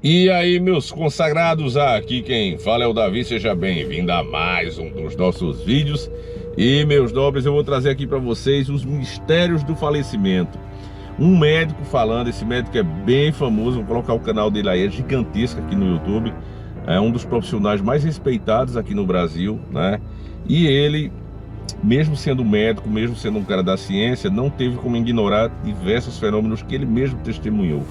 E aí, meus consagrados, aqui quem fala é o Davi, seja bem-vindo a mais um dos nossos vídeos. E, meus nobres, eu vou trazer aqui para vocês os mistérios do falecimento. Um médico falando, esse médico é bem famoso, vou colocar o canal dele aí, é gigantesco aqui no YouTube. É um dos profissionais mais respeitados aqui no Brasil, né? E ele, mesmo sendo médico, mesmo sendo um cara da ciência, não teve como ignorar diversos fenômenos que ele mesmo testemunhou,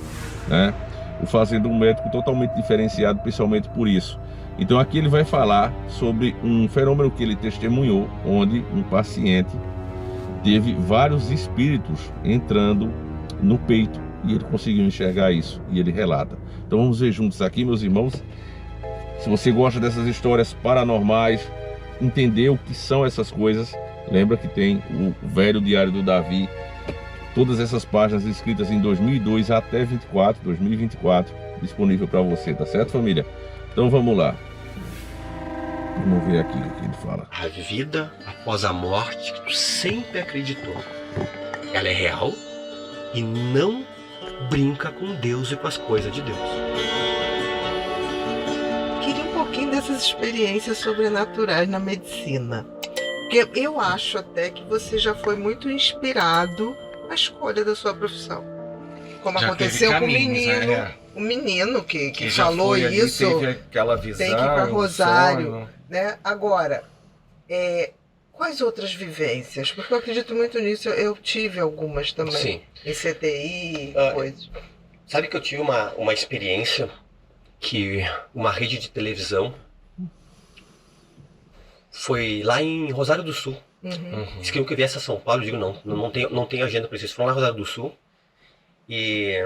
né? O fazendo um médico totalmente diferenciado, principalmente por isso. Então aqui ele vai falar sobre um fenômeno que ele testemunhou, onde um paciente teve vários espíritos entrando no peito e ele conseguiu enxergar isso, e ele relata. Então vamos ver juntos aqui, meus irmãos. Se você gosta dessas histórias paranormais, entender o que são essas coisas, lembra que tem o velho diário do Davi, todas essas páginas escritas em 2002 até 2024, disponível para você, tá certo, família? Então vamos lá. Vamos ver aqui o que ele fala. A vida após a morte que tu sempre acreditou, ela é real e não brinca com Deus e com as coisas de Deus. Queria um pouquinho dessas experiências sobrenaturais na medicina. Porque eu acho até que você já foi muito inspirado na escolha da sua profissão. Como Já aconteceu teve com o caminhos, menino, né? o menino que já falou foi ali, isso, teve aquela visão, tem que ir para Rosário, sonho. né? Agora, quais outras vivências? Porque eu acredito muito nisso, eu tive algumas também. Sim. Em CTI, coisas. Sabe que eu tive uma experiência que uma rede de televisão foi lá em Rosário do Sul. Eles queriam que eu viesse a São Paulo. Eu digo, não tem agenda para isso. Eles foram lá em Rosário do Sul e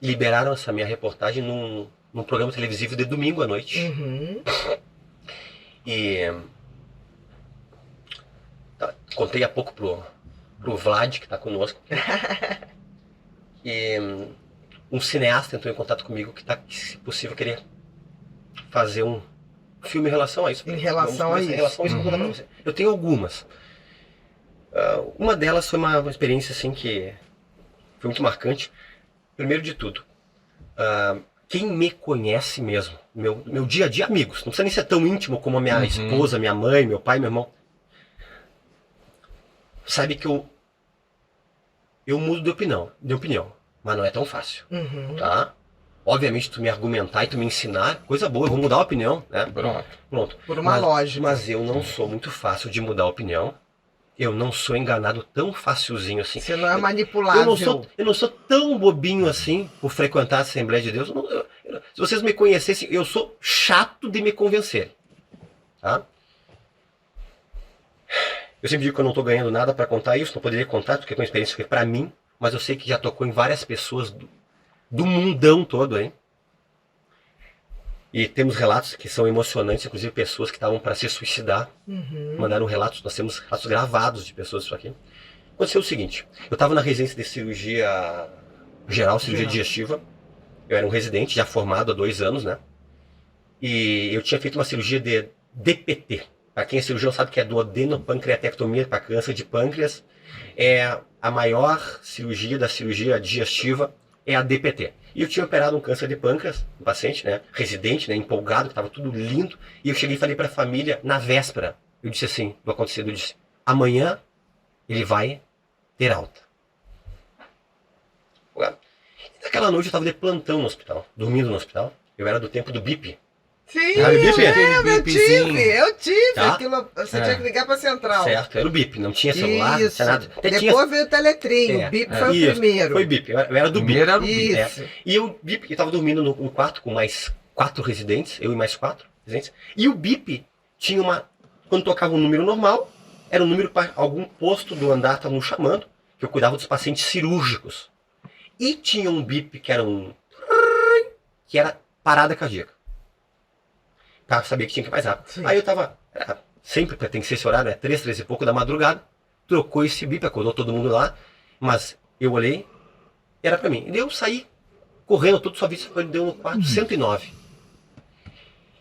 liberaram essa minha reportagem num programa televisivo de domingo à noite. E contei há pouco pro Vlad, que está conosco. E um cineasta entrou em contato comigo que se possível, queria fazer um filme em relação a isso. Em relação a isso. Em relação a isso, eu vou contar pra você. Eu tenho algumas. Uma delas foi uma experiência assim que foi muito marcante. Primeiro de tudo, quem me conhece mesmo, meu dia a dia, amigos, não precisa nem ser tão íntimo como a minha esposa, minha mãe, meu pai, meu irmão, sabe que eu mudo de opinião, mas não é tão fácil, tá? Obviamente, tu me argumentar e tu me ensinar, coisa boa, eu vou mudar a opinião, né? Pronto. Por uma lógica. Mas eu não sou muito fácil de mudar a opinião. Eu não sou enganado tão facilzinho assim. Você não é manipulável. Eu não sou tão bobinho assim por frequentar a Assembleia de Deus. Se vocês me conhecessem, eu sou chato de me convencer. Tá? Eu sempre digo que eu não estou ganhando nada para contar isso, não poderia contar, porque é uma experiência que foi para mim, mas eu sei que já tocou em várias pessoas do mundão todo, hein? E temos relatos que são emocionantes, inclusive pessoas que estavam para se suicidar, mandaram relatos, nós temos relatos gravados de pessoas isso aqui. Aconteceu o seguinte, eu estava na residência de cirurgia geral, cirurgia digestiva, eu era um residente, já formado há 2 anos, né? E eu tinha feito uma cirurgia de DPT, para quem é cirurgião sabe que é duodenopancreatectomia para câncer de pâncreas, é a maior cirurgia da cirurgia digestiva, é a DPT. E eu tinha operado um câncer de pâncreas, um paciente, né, residente, né, empolgado, que estava tudo lindo. E eu cheguei e falei para a família na véspera. Eu disse assim, do acontecido, eu disse, amanhã ele vai ter alta. E naquela noite eu estava de plantão no hospital, dormindo no hospital. Eu era do tempo do BIP. Sim, Era o BIP? eu tive. Tá? Aquilo, você tinha que ligar para a central. Certo, era o BIP, não tinha celular, não Isso. tinha nada. Até Depois veio o Teletrim, o BIP foi o primeiro. Foi o BIP, eu era do BIP. Primeiro era o BIP. É. E eu estava dormindo no quarto com mais 4 residentes, eu e mais 4 residentes. E o BIP tinha quando tocava um número normal, era um número para algum posto do andar estavam chamando, que eu cuidava dos pacientes cirúrgicos. E tinha um BIP que era parada cardíaca. Pra saber que tinha que ir mais rápido. Sim. Aí eu tava, sempre tem que ser esse horário, né? 3 e pouco da madrugada, trocou esse BIP, acordou todo mundo lá, mas eu olhei, era pra mim. E eu saí correndo, todo sua vista deu no quarto 109.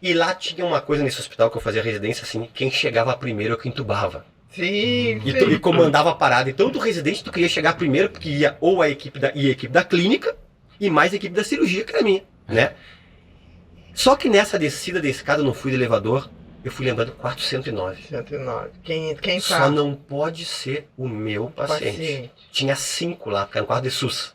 E lá tinha uma coisa nesse hospital que eu fazia residência, assim, quem chegava primeiro é o que entubava. Sim, E comandava a parada. Então, do residente, tu queria chegar primeiro, porque ia ou a equipe da clínica e mais a equipe da cirurgia, que era minha. né? Só que nessa descida da escada, eu não fui do elevador, eu fui lembrando 409. 109. Quem Só tá? não pode ser o meu paciente. Tinha 5 lá, porque era um quarto de SUS.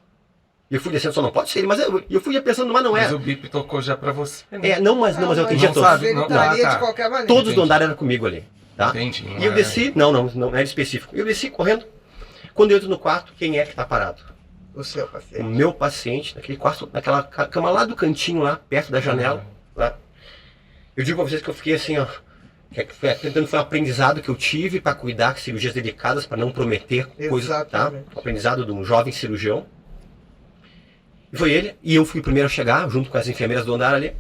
E eu fui descendo, só não pode ser ele, mas eu fui pensando, mas não Mas é. o BIP tocou já pra você. Mas eu atendi a não todos. sabe. Ele Não, estaria tá. de qualquer maneira. Todos do Entendi. andar eram comigo ali, tá? Entendi. E eu desci, não era específico. Eu desci correndo. Quando eu entro no quarto, quem é que tá parado? O seu O paciente. meu paciente, naquele quarto, naquela cama lá do cantinho, lá, perto da janela. Lá. Eu digo pra vocês que eu fiquei assim, ó. Foi um aprendizado que eu tive para cuidar de cirurgias delicadas, para não prometer coisas, tá? Exatamente. Um aprendizado de um jovem cirurgião. E foi ele, e eu fui o primeiro a chegar, junto com as enfermeiras do andar ali.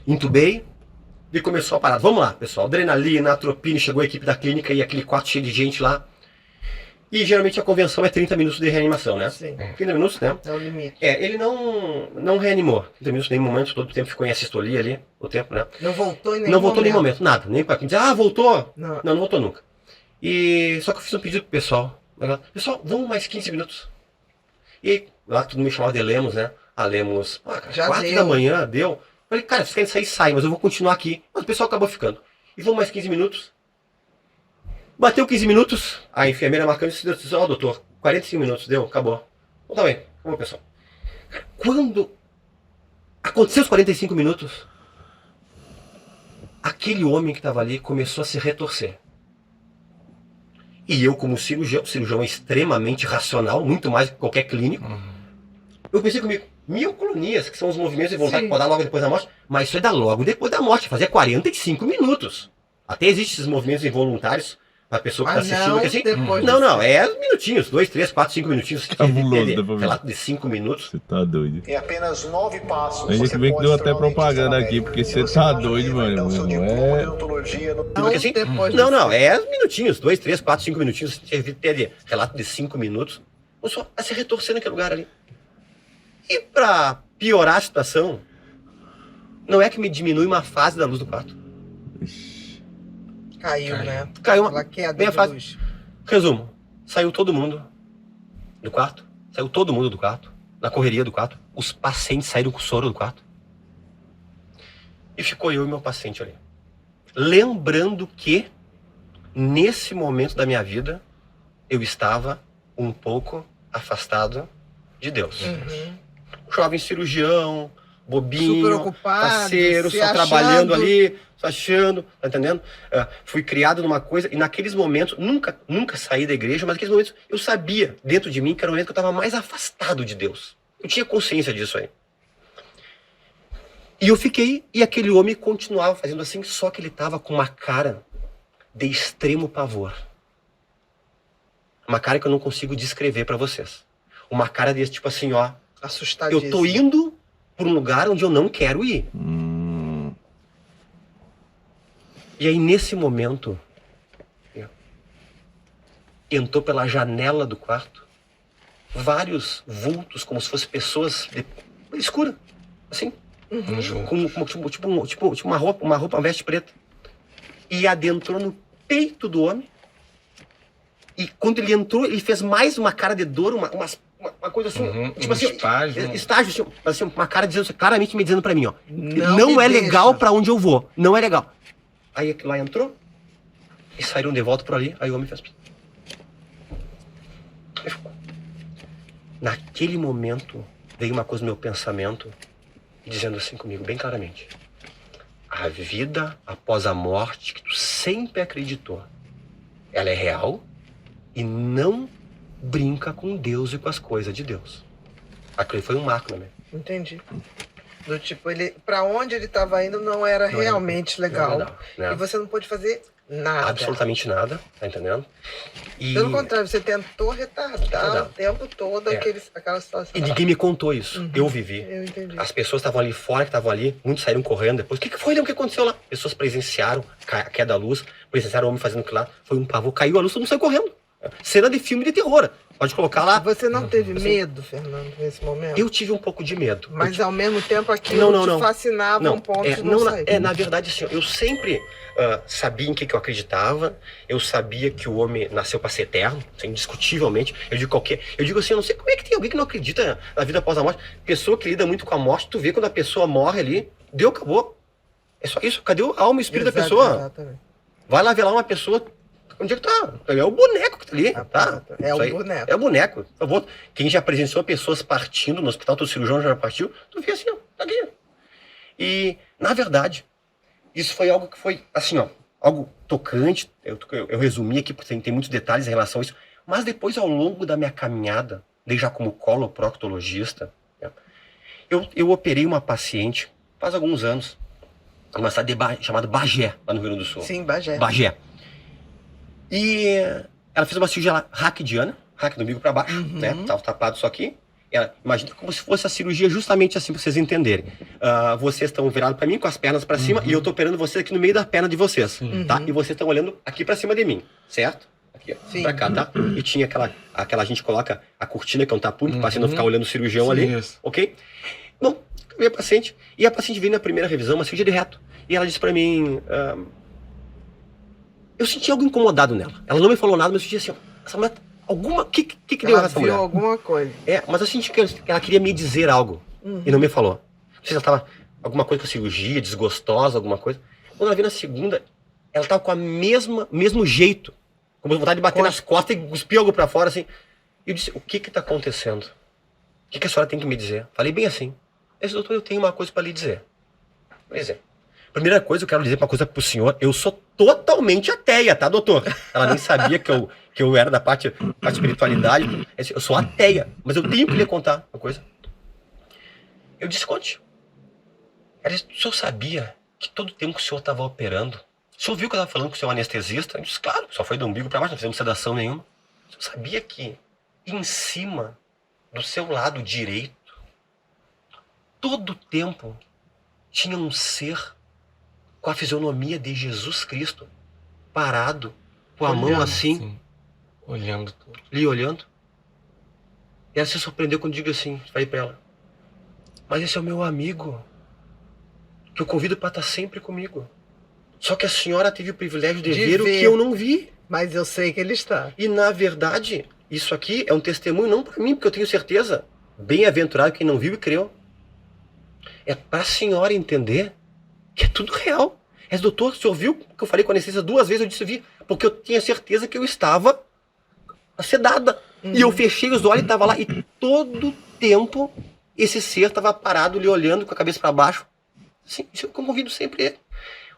Intubei, e começou a parada. Vamos lá, pessoal. Adrenalina, atropina, chegou a equipe da clínica e aquele quarto cheio de gente lá. E geralmente a convenção é 30 minutos de reanimação, né? Sim, 30 minutos, né? é o limite. Ele não reanimou. 30 minutos, nem momento, todo o tempo ficou em assistolia ali, o tempo, né? Não voltou em nenhum Não voltou em nenhum momento. momento, nada. Nem pra dizer, voltou. Não. Não voltou nunca. E só que eu fiz um pedido pro pessoal. Pessoal, vamos mais 15 minutos. E lá todo mundo me chamava de Lemos, né? Lemos, Já 4 deu. da manhã, deu. Falei, cara, vocês querem sair, sai, mas eu vou continuar aqui. Mas o pessoal acabou ficando. E vamos mais 15 minutos. Bateu 15 minutos, a enfermeira marcando e disse, doutor, 45 minutos, deu, acabou. Então tá bem, acabou, pessoal. Quando aconteceu os 45 minutos, aquele homem que estava ali começou a se retorcer. E eu, como cirurgião é extremamente racional, muito mais que qualquer clínico, eu pensei comigo, miocolonias, que são os movimentos involuntários que podem dar logo depois da morte, mas isso é dar logo depois da morte, fazia 45 minutos. Até existem esses movimentos involuntários, a pessoa que está assistindo aqui assim. depois Não, é minutinhos, 2, 3, 4, 5 minutinhos. Cabuloso, dá pra ver. Relato de 5 minutos. Você tá doido. Em apenas 9 passos. A gente você vê que pode deu se até tornar um propaganda dentista aqui, da porque América. você tá vai doido, vai dar mano. o seu Não diploma é- de odontologia no- Não, assim? depois Não, é minutinhos, 2, 3, 4, 5 minutinhos. Teve relato de 5 minutos. Eu só a se retorcer naquele lugar ali. E pra piorar a situação, não é que me diminui uma fase da luz do quarto. Caiu, né? Caiu uma. Aquela queda bem a de fase. luz. Resumo, saiu todo mundo do quarto. Saiu todo mundo do quarto. Na correria do quarto. Os pacientes saíram com soro do quarto. E ficou eu e meu paciente ali. Lembrando que, nesse momento da minha vida, eu estava um pouco afastado de Deus. Uhum. Jovem cirurgião, bobinho, Super ocupado, parceiro, se só achando. trabalhando ali, só achando, tá entendendo? Fui criado numa coisa, e naqueles momentos, nunca saí da igreja, mas naqueles momentos eu sabia, dentro de mim, que era o momento que eu estava mais afastado de Deus. Eu tinha consciência disso aí. E eu fiquei, e aquele homem continuava fazendo assim, só que ele estava com uma cara de extremo pavor. Uma cara que eu não consigo descrever para vocês. Uma cara desse tipo assim, ó, Assustadíssimo. eu tô indo para um lugar onde eu não quero ir. E aí, nesse momento, entrou pela janela do quarto vários vultos, como se fossem pessoas escuras, assim, tipo uma roupa, uma veste preta. E adentrou no peito do homem. E quando ele entrou, ele fez mais uma cara de dor, uma coisa assim, tipo assim, estágio, assim, uma cara dizendo, claramente me dizendo pra mim, ó, não é legal pra onde eu vou, não é legal. Aí aquilo lá entrou, e saíram de volta por ali, aí o homem fez. Naquele momento, veio uma coisa no meu pensamento, dizendo assim comigo, bem claramente, a vida após a morte, que tu sempre acreditou, ela é real, e não brinca com Deus e com as coisas de Deus. Aquilo foi um marco, né? Entendi. Do tipo, ele, pra onde ele estava indo não era realmente legal. Não. E você não pôde fazer nada. Absolutamente nada, tá entendendo? E... Pelo contrário, você tentou retardar o tempo todo aquela situação. E ninguém me contou isso. Eu vivi. Eu entendi. As pessoas estavam ali fora, que estavam ali, muitos saíram correndo depois. O que foi, o que aconteceu lá? Pessoas presenciaram a queda da luz, presenciaram o homem fazendo aquilo lá. Foi um pavor, caiu a luz, todo mundo saiu correndo. Cena de filme de terror. Pode colocar lá. Você não teve medo, Fernando, nesse momento? Eu tive um pouco de medo. Mas ao mesmo tempo aquilo te fascinava um ponto de não sair. Na verdade, assim, eu sempre sabia em que eu acreditava. Eu sabia que o homem nasceu para ser eterno, indiscutivelmente. Eu digo assim, eu não sei como é que tem alguém que não acredita na vida após a morte. Pessoa que lida muito com a morte, tu vê quando a pessoa morre ali, acabou. É só isso. Cadê a alma e o espírito da pessoa? Exatamente. Vai lá ver lá uma pessoa. Onde é que tá? É o boneco que tá ali, tá? É o boneco. É o boneco. Por favor, quem já presenciou pessoas partindo no hospital, teu cirurgião já partiu, tu vê assim, ó, tá aqui. E, na verdade, isso foi algo que foi, assim, ó, algo tocante. Eu resumi aqui, porque tem muitos detalhes em relação a isso. Mas depois, ao longo da minha caminhada, desde já como coloproctologista, né, eu operei uma paciente, faz alguns anos, numa cidade chamada Bagé, lá no Rio Grande do Sul. Sim, Bagé. Bagé. E ela fez uma cirurgia raquidiana, hack do umbigo para baixo, né? Tava tapado só aqui. Imagina como se fosse a cirurgia justamente assim, para vocês entenderem. Vocês estão virados para mim com as pernas para cima e eu tô operando vocês aqui no meio da perna de vocês, tá? E vocês estão olhando aqui para cima de mim, certo? Aqui, ó, pra cá, tá? E tinha aquela a gente coloca a cortina que é um tapume, para o paciente não ficar olhando o cirurgião ali, ok? Bom, eu vi a paciente, e a paciente veio na primeira revisão, uma cirurgia de reto, e ela disse para mim... eu senti algo incomodado nela. Ela não me falou nada, mas eu senti assim, ó, essa mulher, alguma... que deu essa mulher? Alguma coisa. Mas eu senti que ela queria me dizer algo, e não me falou. Não sei se ela tava alguma coisa com a cirurgia, desgostosa, alguma coisa. Quando ela veio na segunda, ela tava com a mesmo jeito, com vontade de bater nas costas e cuspir algo pra fora, assim. E eu disse, o que tá acontecendo? O que a senhora tem que me dizer? Falei bem assim, doutor, eu tenho uma coisa pra lhe dizer. Pois é. Primeira coisa, eu quero dizer uma coisa pro senhor. Eu sou totalmente ateia, tá, doutor? Ela nem sabia que eu era da parte espiritualidade. Eu sou ateia, mas eu tenho que lhe contar uma coisa. Eu disse, conte. Ela disse, o senhor sabia que todo o tempo que o senhor estava operando, o senhor viu que eu estava falando com o seu anestesista? Eu disse, claro, só foi do umbigo para baixo, não fizemos sedação nenhuma. O senhor sabia que em cima do seu lado direito, todo o tempo tinha um ser com a fisionomia de Jesus Cristo, parado, com a mão assim, olhando tudo. Lhe olhando. E ela se surpreendeu quando digo assim, falei pra ela, mas esse é o meu amigo, que eu convido para estar sempre comigo. Só que a senhora teve o privilégio de ver o que eu não vi. Mas eu sei que ele está. E na verdade, isso aqui é um testemunho não para mim, porque eu tenho certeza, bem-aventurado quem não viu e creu. É para a senhora entender que é tudo real. Doutor, o senhor viu que eu falei com a anestesista 2 vezes? Eu disse, vi, porque eu tinha certeza que eu estava sedada. E eu fechei os olhos e estava lá. E todo tempo, esse ser estava parado, lhe olhando com a cabeça para baixo. Sim, isso eu convido sempre ele.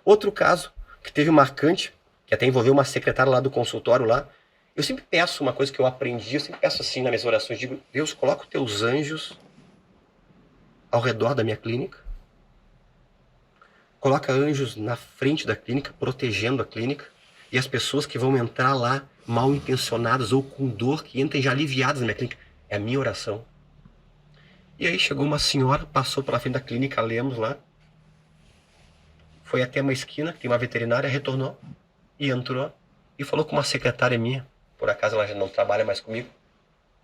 Outro caso, que teve marcante, que até envolveu uma secretária lá do consultório lá. Eu sempre peço uma coisa que eu aprendi, eu sempre peço assim nas minhas orações, digo, Deus, coloca os teus anjos ao redor da minha clínica. Coloca anjos na frente da clínica, protegendo a clínica. E as pessoas que vão entrar lá mal intencionadas ou com dor, que entrem já aliviadas na minha clínica. É a minha oração. E aí chegou uma senhora, passou pela frente da clínica, lemos lá. Foi até uma esquina, que tem uma veterinária, retornou. E entrou. E falou com uma secretária minha. Por acaso ela já não trabalha mais comigo.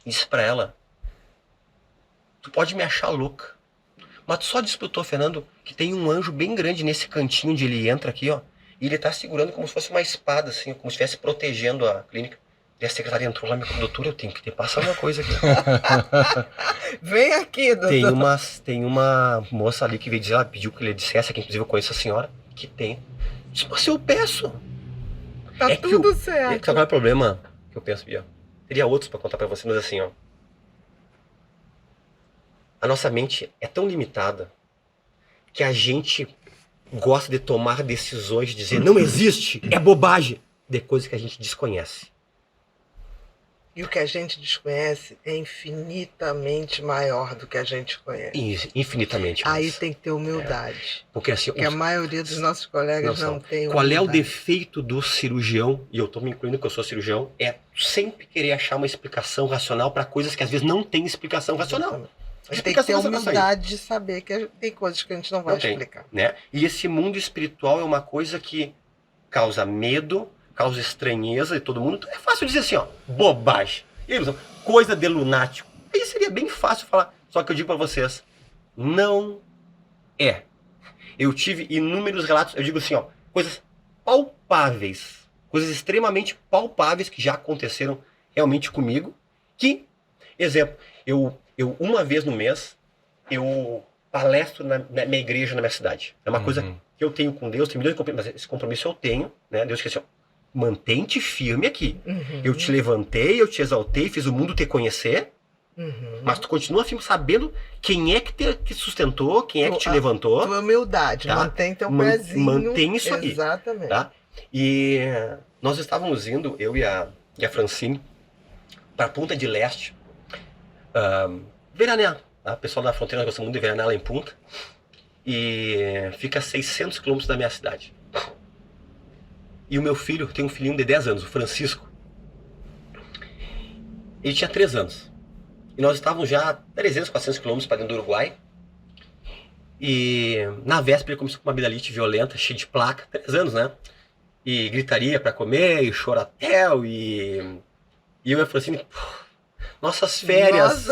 Disse pra ela, tu pode me achar louca, mas tu só disputou, Fernando, que tem um anjo bem grande nesse cantinho onde ele entra aqui, ó. E ele tá segurando como se fosse uma espada, assim, como se estivesse protegendo a clínica. E a secretária entrou lá e me falou, doutor, eu tenho que te passar uma coisa aqui. Vem aqui, doutor. Tem uma moça ali que veio dizer, ela pediu que ele dissesse, que inclusive eu conheço a senhora, que tem. Disse, mas eu peço. Tá tudo certo. Sabe qual é o problema que eu penso, Bia? Teria outros pra contar pra você, mas assim, ó. A nossa mente é tão limitada que a gente gosta de tomar decisões, de dizer não existe, é bobagem, de coisas que a gente desconhece. E o que a gente desconhece é infinitamente maior do que a gente conhece. Infinitamente. Aí tem que ter humildade. Porque assim, a maioria dos nossos colegas não tem humildade. Qual é o defeito do cirurgião, e eu estou me incluindo que eu sou cirurgião, é sempre querer achar uma explicação racional para coisas que às vezes não tem explicação racional. Tem que ter humildade de saber que tem coisas que a gente não vai explicar. Né? E esse mundo espiritual é uma coisa que causa medo, causa estranheza de todo mundo. É fácil dizer assim, ó, bobagem. ilusão. Coisa de lunático. Aí seria bem fácil falar. Só que eu digo pra vocês, não é. Eu tive inúmeros relatos, eu digo assim, ó, coisas palpáveis, coisas extremamente palpáveis que já aconteceram realmente comigo, que, exemplo, eu uma vez no mês, eu palestro na minha igreja, na minha cidade. É uma coisa que eu tenho com Deus, tem milhões de compromissos, mas esse compromisso eu tenho, né? Deus disse assim, ó, mantém-te firme aqui. Eu te levantei, eu te exaltei, fiz o mundo te conhecer, mas tu continua firme sabendo quem é que te sustentou, quem é que te levantou. Tua humildade, tá? Mantém teu pezinho. Mantém isso aí. Exatamente. Tá? E nós estávamos indo, eu e a Francine, para a Punta del Este, veranear. O pessoal da fronteira gosta muito de veranear lá em Punta. E fica a 600 quilômetros da minha cidade. E o meu filho, tem um filhinho de 10 anos, o Francisco. Ele tinha 3 anos. E nós estávamos já a 300, 400 quilômetros para dentro do Uruguai. E na véspera ele começou com uma amidalite violenta, cheia de placa, 3 anos, né? E gritaria para comer, e choratel, e eu e a Francine, nossas férias,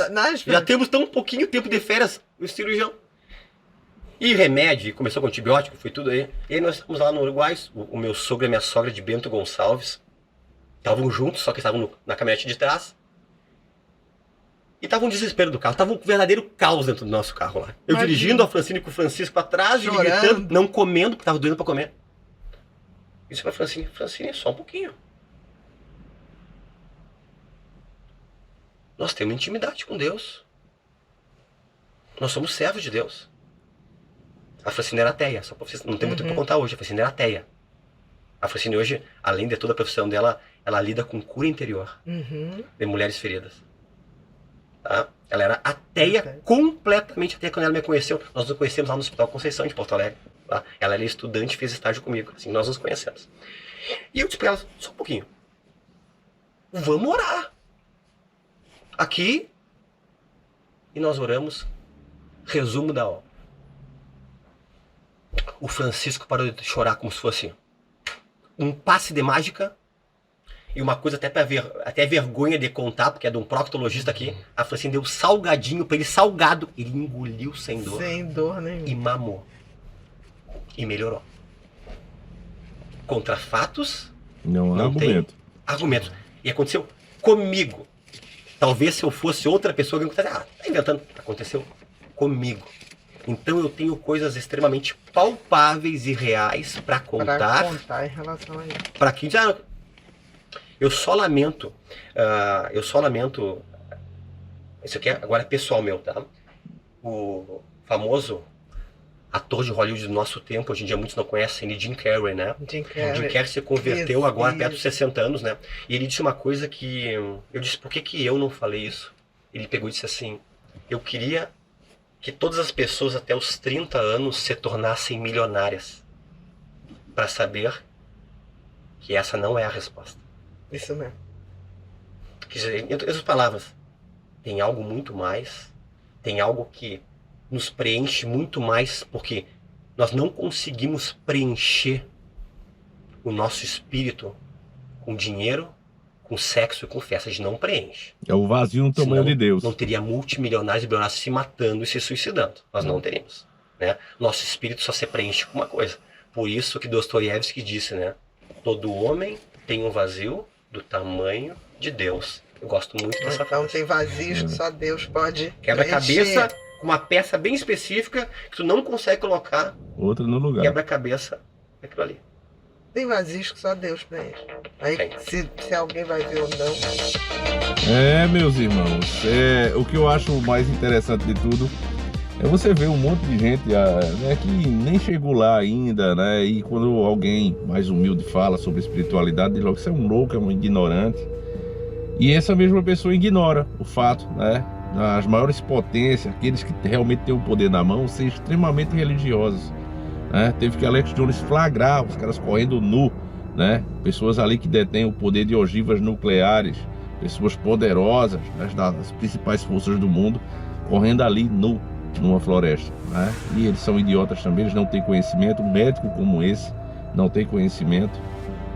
já temos tão pouquinho tempo de férias, o cirurgião. E remédio, começou com antibiótico, foi tudo aí. E aí nós estávamos lá no Uruguai, o meu sogro e a minha sogra de Bento Gonçalves estavam juntos, só que estavam na caminhonete de trás. E tava um desespero do carro, tava um verdadeiro caos dentro do nosso carro lá. Eu dirigindo, a Francine com o Francisco atrás, ele gritando, não comendo, porque tava doendo pra comer. Eu disse pra Francine, só um pouquinho. Nós temos intimidade com Deus. Nós somos servos de Deus. A Francine era ateia, só pra vocês, não tem muito pra contar hoje, a Francine era ateia. A Francine hoje, além de toda a profissão dela, ela lida com cura interior de mulheres feridas. Tá? Ela era ateia, completamente ateia quando ela me conheceu. Nós nos conhecemos lá no Hospital Conceição de Porto Alegre. Tá? Ela era estudante, fez estágio comigo. Assim, nós nos conhecemos. E eu disse pra ela, só um pouquinho. Vamos orar. Aqui. E nós oramos. Resumo da obra. O Francisco parou de chorar como se fosse um passe de mágica. E uma coisa até vergonha de contar, porque é de um proctologista aqui. A Francine deu salgadinho pra ele, salgado. Ele engoliu sem dor. Sem dor nenhuma. E mamou. E melhorou. Contra fatos, não tem argumentos. E aconteceu comigo. Talvez se eu fosse outra pessoa, alguém tá inventando. Aconteceu comigo. Então eu tenho coisas extremamente palpáveis e reais pra contar. Pra contar em relação a isso. Pra quem já... Eu só lamento, isso aqui agora é pessoal meu, tá? O famoso ator de Hollywood do nosso tempo, hoje em dia muitos não conhecem, Jim Carrey, né? Jim Carrey se converteu agora perto dos 60 anos, né? E ele disse uma coisa que, eu disse, por que eu não falei isso? Ele pegou e disse assim, eu queria que todas as pessoas até os 30 anos se tornassem milionárias, para saber que essa não é a resposta. Isso mesmo. Em outras palavras, tem algo muito mais, tem algo que nos preenche muito mais, porque nós não conseguimos preencher o nosso espírito com dinheiro, com sexo e com festa. A gente não preenche. É o vazio no tamanho de Deus. Não teria multimilionários e bilionários se matando e se suicidando. Nós não teríamos. Né? Nosso espírito só se preenche com uma coisa. Por isso que Dostoiévski disse, né? Todo homem tem um vazio do tamanho de Deus. Eu gosto muito dessa frase. Então tem vazios que só Deus pode quebra-cabeça com uma peça bem específica que tu não consegue colocar outra no lugar. Quebra-cabeça aquilo ali. Tem vazios que só Deus preenche. Aí se alguém vai ver ou não. Meus irmãos, o que eu acho mais interessante de tudo é você ver um monte de gente né, que nem chegou lá ainda, né? E quando alguém mais humilde fala sobre espiritualidade, diz logo que você é um louco, é um ignorante. E essa mesma pessoa ignora o fato, né? Das maiores potências, aqueles que realmente têm o poder na mão, ser extremamente religiosos. Né? Teve que Alex Jones flagrar os caras correndo nu, né? Pessoas ali que detêm o poder de ogivas nucleares, pessoas poderosas, né, das principais forças do mundo, correndo ali nu, numa floresta, né? E eles são idiotas também, eles não têm conhecimento. Um médico como esse não tem conhecimento.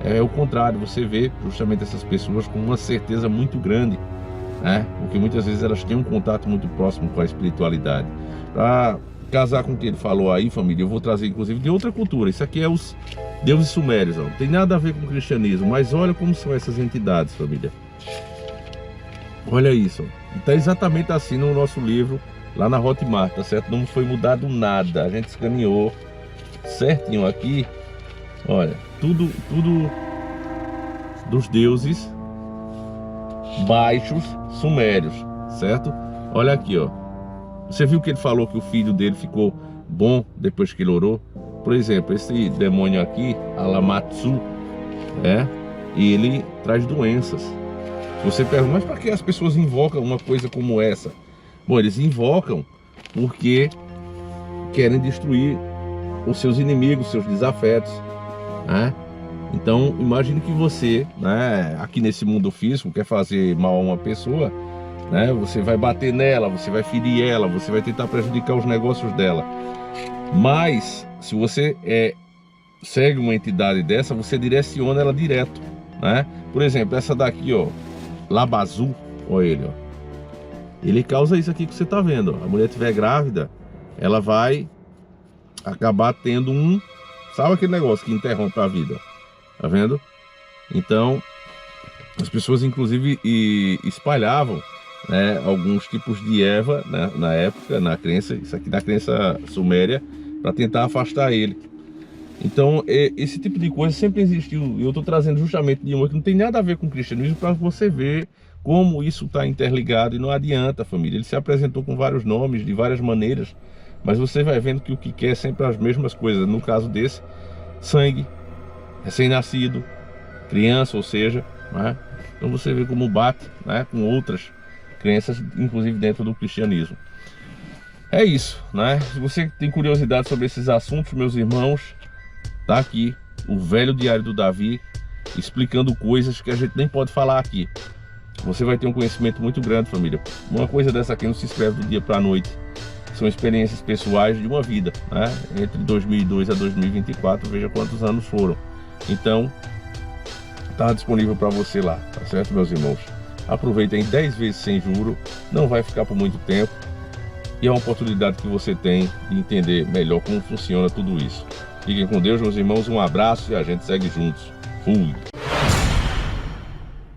É o contrário, você vê justamente essas pessoas com uma certeza muito grande né? Porque muitas vezes elas têm um contato muito próximo com a espiritualidade. Para casar com o que ele falou aí, família, eu vou trazer inclusive de outra cultura. Isso aqui é os deuses sumérios, ó. Não tem nada a ver com o cristianismo, mas olha como são essas entidades, família. Olha isso, ó. Está exatamente assim no nosso livro, lá na Hotmart, tá certo? Não foi mudado nada, a gente escaneou certinho aqui. Olha, tudo dos deuses baixos sumérios, certo? Olha aqui, ó. Você viu que ele falou que o filho dele ficou bom depois que ele orou? Por exemplo, esse demônio aqui, Alamatsu, e ele traz doenças. Você pergunta, mas para que as pessoas invocam uma coisa como essa? Bom, eles invocam porque querem destruir os seus inimigos, seus desafetos, né? Então, imagine que você, né, aqui nesse mundo físico, quer fazer mal a uma pessoa, né? Você vai bater nela, você vai ferir ela, você vai tentar prejudicar os negócios dela. Mas, se você segue uma entidade dessa, você direciona ela direto, né? Por exemplo, essa daqui, ó, Labazu, olha ele, ó. Ele causa isso aqui que você tá vendo, ó. A mulher estiver grávida, ela vai acabar tendo sabe aquele negócio que interrompe a vida? Tá vendo? Então, as pessoas inclusive espalhavam, né, alguns tipos de erva, né, na época, na crença, isso aqui da crença suméria, para tentar afastar ele. Então, esse tipo de coisa sempre existiu. E eu estou trazendo justamente de uma que não tem nada a ver com o cristianismo, para você ver como isso está interligado. E não adianta, família. Ele se apresentou com vários nomes, de várias maneiras, mas você vai vendo que o que quer é sempre as mesmas coisas. No caso desse, sangue, recém-nascido, criança, ou seja, né? Então você vê como bate, né, com outras crenças, inclusive dentro do cristianismo. É isso, né? Se você tem curiosidade sobre esses assuntos, meus irmãos, tá aqui o velho diário do Davi, explicando coisas que a gente nem pode falar aqui. Você vai ter um conhecimento muito grande, família. Uma coisa dessa aqui não se escreve do dia para a noite. São experiências pessoais de uma vida, né? Entre 2002 a 2024, veja quantos anos foram. Então, tá disponível para você lá, tá certo, meus irmãos? Aproveitem 10 vezes sem juro, não vai ficar por muito tempo. E é uma oportunidade que você tem de entender melhor como funciona tudo isso. Fiquem com Deus, meus irmãos, um abraço e a gente segue juntos. Fui!